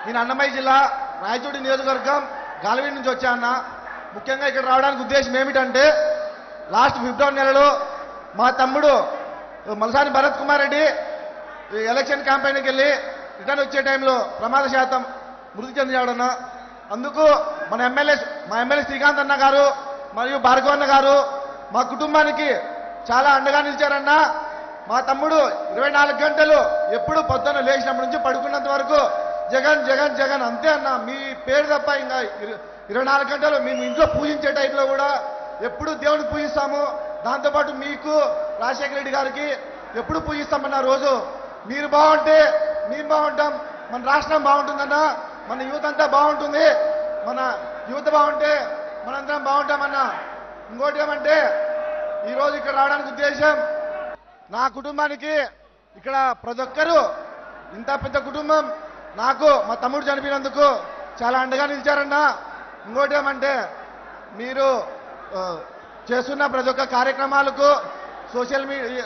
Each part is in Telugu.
నేను అన్నమయ్య జిల్లా రాయచోటి నియోజకవర్గం గాలివీడి నుంచి వచ్చా అన్న. ముఖ్యంగా ఇక్కడ రావడానికి ఉద్దేశం ఏమిటంటే లాస్ట్ ఫిబ్రవరి నెలలో మా తమ్ముడు మలసాని భరత్ కుమార్ రెడ్డి ఎలక్షన్ క్యాంపెయిన్కి వెళ్ళి రిటర్న్ వచ్చే టైంలో ప్రమాదశాతం మృతి చెందాడన్న. అందుకు మా ఎమ్మెల్యే శ్రీకాంత్ అన్న గారు మరియు భార్గవ్ అన్న గారు మా కుటుంబానికి చాలా అండగా నిలిచారన్న. మా తమ్ముడు 24 గంటలు ఎప్పుడు పొద్దున్న లేచినప్పటి నుంచి పడుకున్నంత వరకు జగన్ జగన్ జగన్ అంతే అన్న. మీ పేరు తప్ప ఇంకా 24 గంటలు మేము ఇంట్లో పూజించే టైంలో కూడా ఎప్పుడు దేవుడిని పూజిస్తాము. దాంతోపాటు మీకు రాజశేఖర రెడ్డి గారికి ఎప్పుడు పూజిస్తామన్న. రోజు మీరు బాగుంటే మేము బాగుంటాం, మన రాష్ట్రం బాగుంటుందన్న, మన యూత్ అంతా బాగుంటుంది, మన యూత్ బాగుంటే మనందరం బాగుంటామన్న. ఇంకోటి ఏమంటే ఈరోజు ఇక్కడ రావడానికి ఉద్దేశం నా కుటుంబానికి ఇక్కడ ప్రతి ఒక్కరూ ఇంత పెద్ద కుటుంబం నాకు మా తమ్ముడు చనిపోయినందుకు చాలా అండగా నిలిచారన్న. ఇంకోటి ఏమంటే మీరు చేస్తున్న ప్రతి ఒక్క కార్యక్రమాలకు సోషల్ మీడియా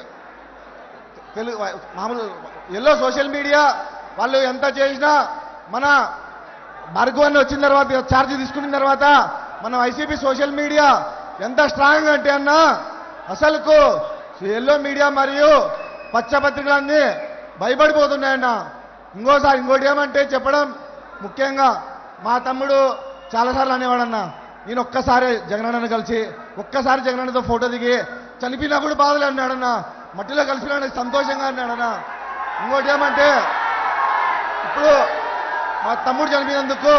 మామూలు సోషల్ మీడియా వాళ్ళు ఎంత చేసినా మన భార్గవాన్ని వచ్చిన తర్వాత ఛార్జ్ తీసుకున్న తర్వాత మన వైసీపీ సోషల్ మీడియా ఎంత స్ట్రాంగ్ అంటే అన్న అసలుకు ఎల్లో మీడియా మరియు పచ్చపత్రికలన్నీ భయపడిపోతున్నాయన్న. ఇంకోటి ఏమంటే చెప్పడం ముఖ్యంగా మా తమ్ముడు చాలాసార్లు అనేవాడన్నా, నేను ఒక్కసారి జగనన్నను కలిసి ఒక్కసారి జగనన్నతో ఫోటో దిగి చనిపోయినా కూడా బాధలు అన్నాడన్నా, మట్టిలో కలిసినా సంతోషంగా అన్నాడన్నా. ఇంకోటి ఏమంటే ఇప్పుడు మా తమ్ముడు చనిపోయినందుకు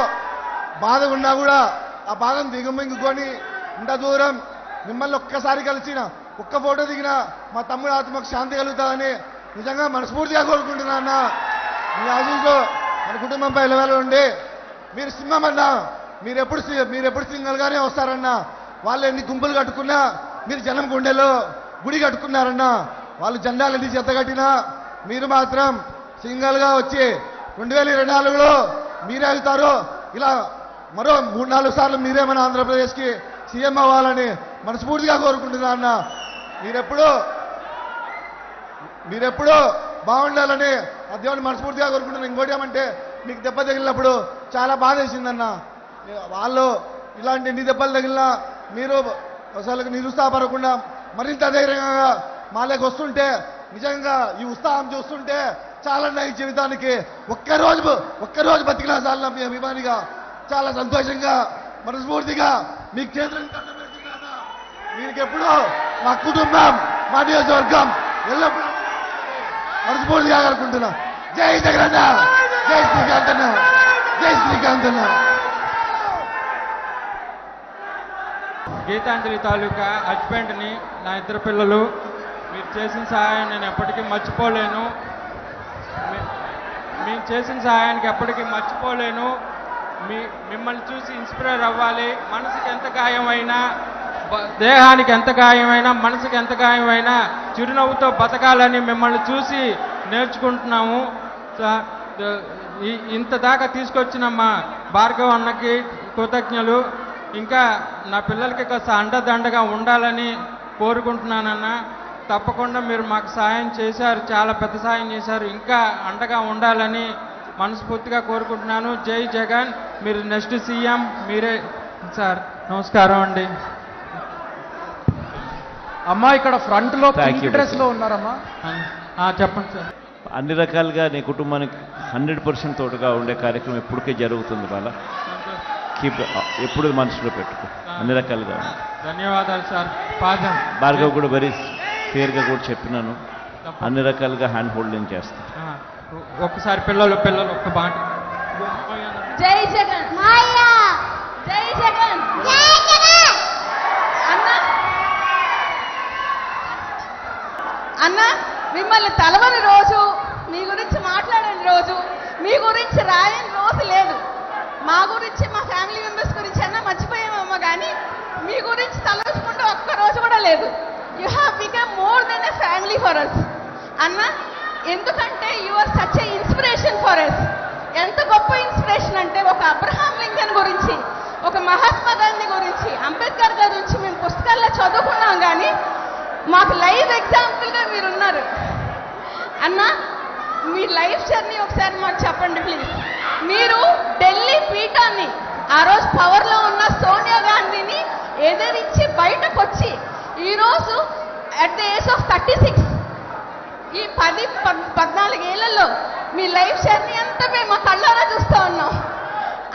బాధ ఉన్నా కూడా ఆ బాధను దిగుమింగుకొని ఇంత దూరం మిమ్మల్ని ఒక్కసారి కలిసిన ఒక్క ఫోటో దిగినా మా తమ్ముడు ఆత్మకు శాంతి కలుగుతుందని నిజంగా మనస్ఫూర్తిగా కోరుకుంటున్నా అన్న. మీ ఆశీస్సులో మన కుటుంబంపై ఎలవేళ ఉండి మీరు సింహం అన్నా, మీరెప్పుడు సింగల్గానే వస్తారన్నా. వాళ్ళు ఎన్ని గుంపులు కట్టుకున్నా మీరు జనం గుండెలో గుడి కట్టుకున్నారన్నా. వాళ్ళు జెండాలు ఎన్ని చెత్త కట్టినా మీరు మాత్రం సింగల్గా వచ్చి 2024లో మీరే అవుతారు. ఇలా మరో 3-4 సార్లు మీరే మన ఆంధ్రప్రదేశ్కి సీఎం అవ్వాలని మనస్ఫూర్తిగా కోరుకుంటున్నా అన్న. మీరెప్పుడు బాగుండాలని ఆ దేవుని మనస్ఫూర్తిగా కోరుకుంటున్నాను. ఇంకోటి ఏమంటే మీకు దెబ్బ తగిలినప్పుడు చాలా బాధ వేసిందన్న. వాళ్ళు ఇలాంటి ఎన్ని దెబ్బలు తగిలినా మీరు అసలు నిరుత్సాహపడకుండా మరింత ధైర్యంగా మాలోకి వస్తుంటే నిజంగా ఈ ఉత్సాహం చూస్తుంటే చాలా ఈ జీవితానికి ఒక్కరోజు బతికినా చాలా మీ అభిమానిగా చాలా సంతోషంగా మనస్ఫూర్తిగా మీకు చేతులను కట్టబెడుతున్నా. మీకు ఎప్పుడూ మా కుటుంబం మా నియోజకవర్గం ఎల్లప్పుడూ మనస్ఫూర్తిగా అనుకుంటున్నా. జై జగనన్న, జై శ్రీకాంత్ అన్న, జై శ్రీకాంత్ అన్న. గీతాంజలి తాలూకా హస్బెండ్ని, నా 2 పిల్లలు, మీరు చేసిన సహాయం నేను ఎప్పటికీ మర్చిపోలేను. మీరు చేసిన సహాయానికి ఎప్పటికీ మర్చిపోలేను. మిమ్మల్ని చూసి ఇన్స్పైర్ అవ్వాలి. మనసుకి ఎంత గాయమైనా, దేహానికి ఎంత గాయమైనా, మనసుకి ఎంత గాయమైనా చిరునవ్వుతో బతకాలని మిమ్మల్ని చూసి నేర్చుకుంటున్నాము. ఇంత దాకా తీసుకొచ్చిన మా భార్గవ్ అన్నకి కృతజ్ఞలు. ఇంకా నా పిల్లలకి కాస్త అండదండగా ఉండాలని కోరుకుంటున్నానన్న. తప్పకుండా మీరు మాకు సహాయం చేశారు, చాలా పెద్ద సహాయం చేశారు. ఇంకా అండగా ఉండాలని మనస్ఫూర్తిగా కోరుకుంటున్నాను. జై జగన్. మీరు నెక్స్ట్ సీఎం మీరే సార్. నమస్కారం అండి. అమ్మా ఇక్కడ ఫ్రంట్ లో పింక్ డ్రెస్ లో ఉన్నారమ్మా. చెప్పండి సార్. అన్ని రకాలుగా నీ కుటుంబానికి 100% తోడుగా ఉండే కార్యక్రమం ఎప్పటికే జరుగుతుంది. వాళ్ళ ఎప్పుడు మనసులో పెట్టుకో. అన్ని రకాలుగా ధన్యవాదాలు సార్. భార్గవ్ కూడా వెరీ క్లియర్గా కూడా చెప్పినాను. అన్ని రకాలుగా హ్యాండ్ హోల్డింగ్ చేస్తాను. ఒక్కసారి పిల్లలు ఒక్క మాట. జై జగన్, జై జగన్, జై జగన్. అన్న మిమ్మల్ని తలవని రోజు, మీ గురించి మాట్లాడని రోజు, మీ గురించి రాయని రోజు లేదు. మా గురించి, మా ఫ్యామిలీ మెంబర్స్ గురించి అన్నా మర్చిపోయామమ్మ, కానీ మీ గురించి తలచుకుంటూ ఒక్క రోజు కూడా లేదు. You have become more than a family for us అన్న. ఎందుకంటే you are such a inspiration for us. ఎంత గొప్ప ఇన్స్పిరేషన్ అంటే ఒక అబ్రహాం లింకన్ గురించి, ఒక మహాత్మా గాంధీ గురించి, అంబేద్కర్ గారి గురించి మేము పుస్తకాల్లో చదువుకున్నాం, కానీ మాకు లైవ్ ఎగ్జాంపుల్గా మీరు ఉన్నారు అన్న. మీ లైఫ్ జర్నీ ఒకసారి మాకు చెప్పండి ప్లీజ్. మీరు ఆ రోజు పవర్లో ఉన్న సోనియా గాంధీని ఎదిరించి బయటకు వచ్చి ఈరోజు అట్ ద ఏజ్ ఆఫ్ 36 ఈ 14 ఏళ్లలో మీ లైఫ్ జర్నీ అంతా మేము మా కళ్ళారా చూస్తూ ఉన్నాం.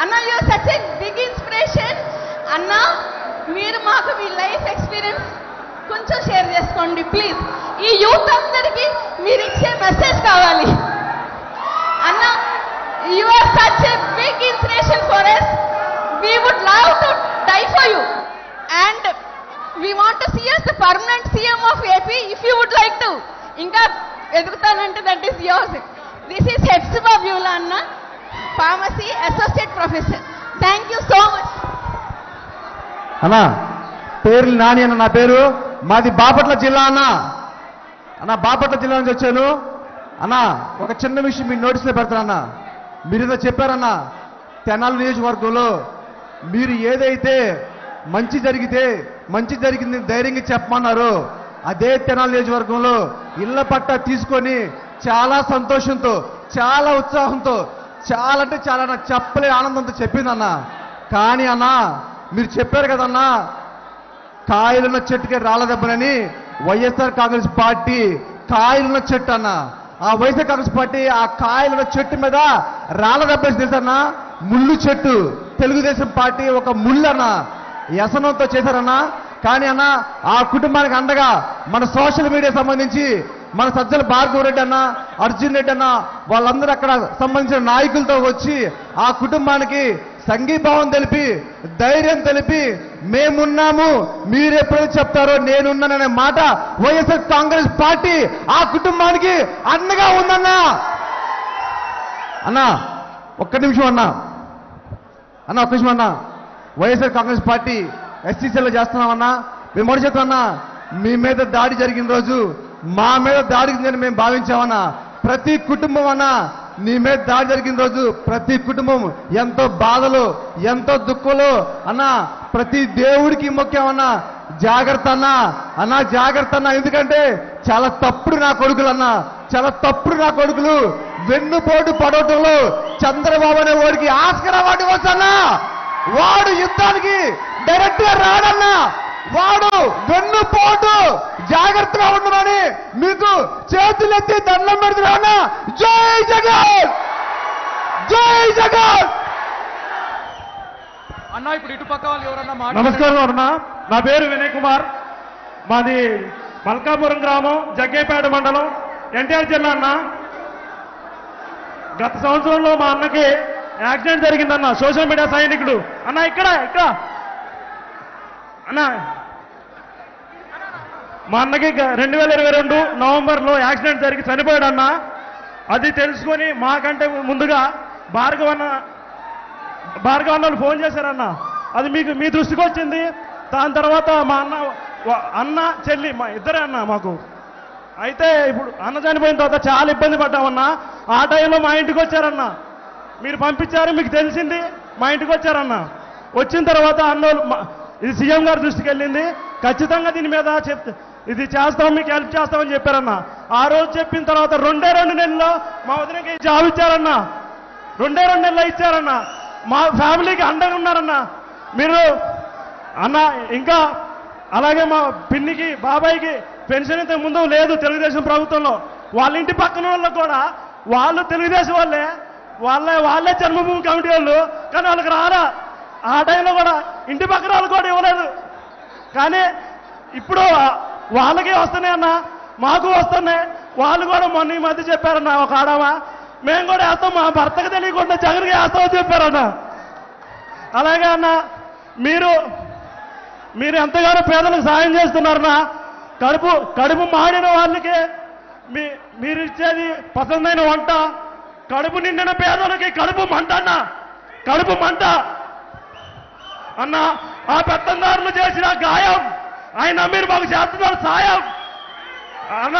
అన్న you are such a big inspiration. అన్న మీరు మాకు మీ లైఫ్ ఎక్స్పీరియన్స్ కొంచెం షేర్ చేసుకోండి ప్లీజ్. ఈ యూత్ అందరికీ మీరు ఇచ్చే మెసేజ్ కావాలి. అన్న you are such a big inspiration for us. We would love to die for you and we want to see us the permanent CM of AP if you would like to. ఇంకా ఎదుగుతానంటే that is yours. This is Hepsiba Beulah అన్న, pharmacy associate professor. Thank you so much. అన్న పేరు నాని అన్న, నా పేరు, మాది బాపట్ల జిల్లా అన్న బాపట్ల జిల్లా నుంచి వచ్చాను అన్న. ఒక చిన్న విషయం మీరు నోటీస్లో పెడతారన్న. మీరేదో చెప్పారన్న, తెనాలి నియోజకవర్గంలో మీరు ఏదైతే మంచి జరిగింది ధైర్యంగా చెప్పమన్నారు, అదే తెనాలి నియోజకవర్గంలో ఇళ్ల పట్టా తీసుకొని చాలా సంతోషంతో, చాలా ఉత్సాహంతో, చాలా అంటే చాలా నాకు చెప్పలే ఆనందంతో చెప్పిందన్న. కానీ అన్న మీరు చెప్పారు కదన్నా, కాయలున్న చెట్టుకే రాళ్ళ దెబ్బలని. వైఎస్ఆర్ కాంగ్రెస్ పార్టీ కాయలున్న చెట్టు అన్న. ఆ వైఎస్ఆర్ కాంగ్రెస్ పార్టీ ఆ కాయలున్న చెట్టు మీద రాళ్ళ దెబ్బేసి తెలుసన్నా, ముళ్ళు చెట్టు. తెలుగుదేశం పార్టీ ఒక ముళ్ళు అన్న, వ్యసనంతో చేశారన్నా. కానీ అన్న ఆ కుటుంబానికి అండగా మన సోషల్ మీడియా సంబంధించి మన సజ్జల భార్గవ రెడ్డి అన్న, అర్జున్ రెడ్డి అన్న, వాళ్ళందరూ అక్కడ సంబంధించిన నాయకులతో వచ్చి ఆ కుటుంబానికి సంఘీభావం తెలిపి, ధైర్యం తెలిపి, మేమున్నాము, మీరు ఎప్పుడైతే చెప్తారో నేనున్నాననే మాట వైఎస్ఆర్ కాంగ్రెస్ పార్టీ ఆ కుటుంబానికి అండగా ఉందన్నా. అన్నా ఒక్క నిమిషం అన్నా, ఒక్క నిమిషం అన్నా. వైఎస్ఆర్ కాంగ్రెస్ పార్టీ ఎస్సీసీలో చేస్తున్నామన్నా. మేము మొదటి చెప్తామన్నా, మీ మీద దాడి జరిగిన రోజు మా మీద దాడి జరిగిందని మేము భావించామన్నా. ప్రతి కుటుంబం అన్నా, నీ మీద దాడి జరిగిన రోజు ప్రతి కుటుంబం ఎంతో బాధలు, ఎంతో దుఃఖంలో అన్నా. ప్రతి దేవుడికి ముఖ్యమన్నా, జాగ్రత్త అన్నా జాగ్రత్త అన్నా. ఎందుకంటే చాలా తప్పుడు నా కొడుకులు అన్నా, చాలా తప్పుడు నా కొడుకులు. వెన్నుపోటు పడవటంలో చంద్రబాబు అనే వాడికి ఆస్కర్ అవార్డు ఇవ్వచ్చన్నా. వాడు యుద్ధానికి డైరెక్ట్ గా రాడన్నా, వాడు వెన్నుపోటు. జాగ్రత్తగా ఉండమని మీకు చేతులెత్తి దండం పెడుతున్నా. జై జగన్, జై జగన్. అన్న ఇప్పుడు ఇటుపక్క వాళ్ళు ఎవరన్నా నమస్కారం అన్న, నా పేరు వినయ్ కుమార్, మాది మల్కాపురం గ్రామం, జగ్గేపేట మండలం, ఎన్టీఆర్ జిల్లా అన్న. గత సంవత్సరంలో మా అన్నకి యాక్సిడెంట్ జరిగిందన్న. సోషల్ మీడియా సైనికుడు అన్న, ఇక్కడ అన్న మా అన్నకి 2022 నవంబర్లో యాక్సిడెంట్ జరిగి చనిపోయాడన్న. అది తెలుసుకొని మాకంటే ముందుగా భార్గవ అన్నలు ఫోన్ చేశారన్న. అది మీ దృష్టికి వచ్చింది. దాని తర్వాత మా అన్న చెల్లి మా ఇద్దరే అన్న మాకు. అయితే ఇప్పుడు అన్న చనిపోయిన తర్వాత చాలా ఇబ్బంది పడ్డామన్నా. ఆ టైంలో మా ఇంటికి వచ్చారన్న, మీరు పంపించారు, మీకు తెలిసింది, మా ఇంటికి వచ్చారన్న. వచ్చిన తర్వాత అన్నోళ్ళు ఇది సీఎం గారి దృష్టికి వెళ్ళింది. ఖచ్చితంగా దీని మీద ఇది చేస్తాం, మీకు హెల్ప్ చేస్తామని చెప్పారన్న. ఆ రోజు చెప్పిన తర్వాత 2 నెలల్లో మా వదినకి జాబ్ ఇచ్చారన్న. 2 నెలల్లో ఇచ్చారన్న. మా ఫ్యామిలీకి అండగా ఉన్నారన్న మీరు అన్న. ఇంకా అలాగే మా పిన్నికి, బాబాయికి పెన్షన్ ఇంతకు ముందు లేదు తెలుగుదేశం ప్రభుత్వంలో. వాళ్ళ ఇంటి పక్కన వాళ్ళకు కూడా వాళ్ళు తెలుగుదేశం వాళ్ళే జన్మభూమి కమిటీ వాళ్ళు, కానీ వాళ్ళకి రారా. ఆ టైంలో కూడా ఇంటి పక్కన వాళ్ళు కూడా ఇవ్వలేదు. కానీ ఇప్పుడు వాళ్ళకే వస్తున్నాయి అన్న, మాకు వస్తున్నాయి. వాళ్ళు కూడా మొన్న ఈ మధ్య చెప్పారన్న, ఒక ఆడమా మేము కూడా వేస్తాం, మా భర్తకు తెలియకుండా జగన్కి వేస్తామని చెప్పారన్న. అలాగే అన్న మీరు ఎంతగానో పేదలకు సాయం చేస్తున్నారన్నా. కడుపు మాడిన వాళ్ళకి మీరు ఇచ్చేది పసందైన వంట, కడుపు నిండిన పేదలకి కడుపు మంట అన్న, కడుపు మంట అన్న. ఆ పెత్తందారులు చేసిన గాయం ఆయన మీరు మాకు చేస్తున్నారు సాయం అన్న.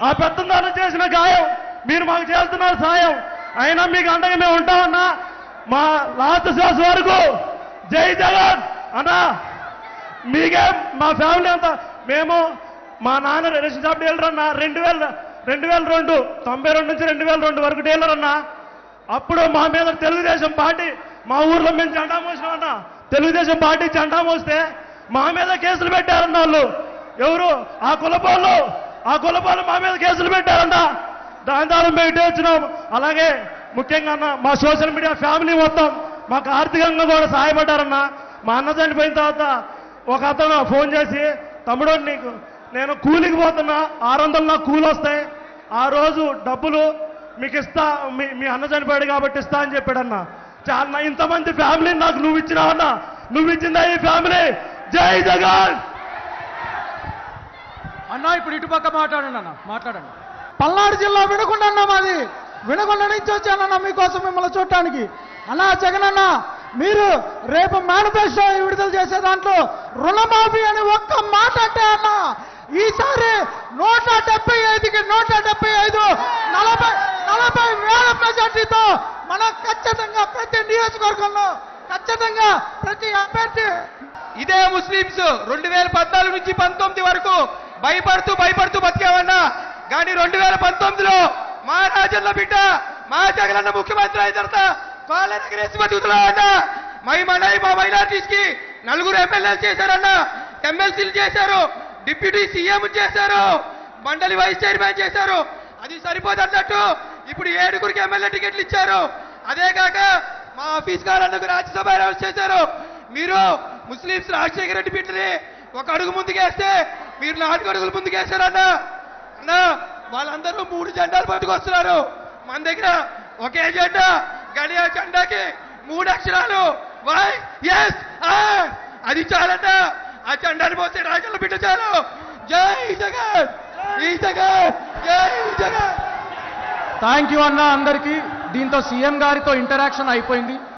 ఆ పెత్తందారులు చేసిన గాయం మీరు మాకు చేస్తున్నారు సాయం. అయినా మీకు అండగా మేము ఉంటామన్నా. మా లాస్ట్ శ్వాస వరకు జై జగన్ అన్నా. మీకే మా ఫ్యామిలీ అంతా మేము, మా నాన్న రేషన్ షాప్ డీలర్ అన్న. 2002 92 నుంచి 2002 వరకు డీలర్ అన్న. అప్పుడు మా మీద తెలుగుదేశం పార్టీ మా ఊర్లో మేము జెండా మోసినామన్న, తెలుగుదేశం పార్టీ జెండా మోస్తే మా మీద కేసులు పెట్టారన్న వాళ్ళు. ఎవరు ఆ కులపాలు మా మీద కేసులు పెట్టారన్న. దాని ద్వారా మేము ఇటే వచ్చినాం. అలాగే ముఖ్యంగా అన్న మా సోషల్ మీడియా ఫ్యామిలీ మొత్తం మాకు ఆర్థికంగా కూడా సహాయపడ్డారన్న. మా అన్న చనిపోయిన తర్వాత ఒక అతను ఫోన్ చేసి, తమ్ముడు నీకు నేను కూలికి పోతున్నా, 600 నాకు కూలి వస్తాయి, ఆ రోజు డబ్బులు మీకు ఇస్తా, మీ అన్న చనిపోయాడు కాబట్టి ఇస్తా అని చెప్పాడన్న. చాలా ఇంతమంది ఫ్యామిలీ నాకు నువ్వు ఇచ్చినావన్నా, నువ్వు ఇచ్చిందా ఈ ఫ్యామిలీ. జై జగన్. అన్న ఇప్పుడు ఇటుపక్క మాట్లాడండి అన్న, మాట్లాడండి. పల్నాడు జిల్లా వినకొండ అన్న మాది. వినకొండ నుంచి వచ్చానన్న మీకోసం మిమ్మల్ని చూడటానికి. అన్నా జగన్ అన్న, మీరు రేపు మేనిఫెస్టో విడుదల చేసే దాంట్లో రుణమాఫీ అని ఒక్క మాట అంటే అన్న, ఈసారి 175కి 175 40,000 మెజార్టీతో మనం ఖచ్చితంగా ప్రతి నియోజకవర్గంలో ఖచ్చితంగా ప్రతి అభ్యర్థి. ఇదే ముస్లింస్ 2014 నుంచి 19 వరకు భయపడుతూ బతికామన్నా. కానీ 2019లో మా రాజన్న బిడ్డ మా జగనన్న ముఖ్యమంత్రి అయిన తర్వాత కాళ్ళ ఎగరేసి బతుకుతున్నామన్నా. మా మైనార్టీస్ కి 4 ఎమ్మెల్యేలు చేశారన్నా, ఎమ్మెల్సీలు చేశారు, డిప్యూటీ సీఎం చేశారు, మండలి వైస్ చైర్మన్ చేశారు. అది సరిపోదన్నట్టు ఇప్పుడు 7గురికి ఎమ్మెల్యే టికెట్లు ఇచ్చారు. అదే కాక మా ఆఫీస్ గారందరూ రాజ్యసభ అనౌన్స్ చేశారు. మీరు ముస్లింస్ రాజశేఖర రెడ్డి బిడ్డని 1 అడుగు ముందుకేస్తే మీరు 4 అడుగులు ముందుకేశారన్నా. అన్నా వాళ్ళందరూ 3 జెండాలు పట్టుకొస్తున్నారు. మన దగ్గర ఒకే జెండా, కానీ ఆ జెండాకి 3 అక్షరాలు YSR. అది చాలన్నా. ఆ జెండాని పోతే రాజన్న బిడ్డ చాలు. జై జగన్, జై జగన్, జై జగన్. థ్యాంక్ యూ అన్న అందరికీ. దీంతో సీఎం గారితో ఇంటరాక్షన్ అయిపోయింది.